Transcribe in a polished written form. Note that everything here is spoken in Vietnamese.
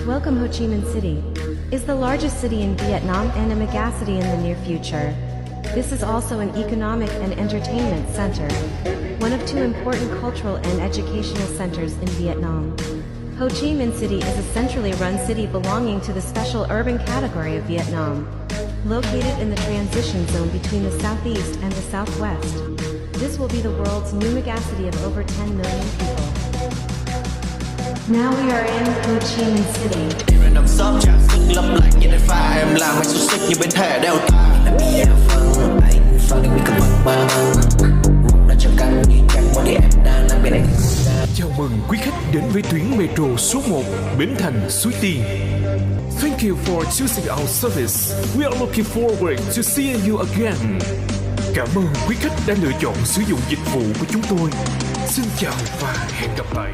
Welcome. Ho Chi Minh City is the largest city in Vietnam and a megacity in the near future. This is also an economic and entertainment center, one of two important cultural and educational centers in Vietnam. Ho Chi Minh City is a centrally run city belonging to the special urban category of Vietnam, located in the transition zone between the southeast and the southwest. This will be the world's new megacity of over 10 million people. Now we are in Ho Chi Minh City. Nằm sớm chạm sức lấp lạnh như đèn pha em làm anh xuất sắc như bên thẻ đeo tay. Là bị em phân anh phân định cái vật ba là chẳng cần đi chẳng muốn đi em đang làm bên anh. Chào mừng quý khách đến với tuyến metro số 1 Bến Thành Suối Tiên. Thank you for choosing our service. We are looking forward to seeing you again. Cảm ơn quý khách đã lựa chọn sử dụng dịch vụ của chúng tôi. Xin chào và hẹn gặp lại.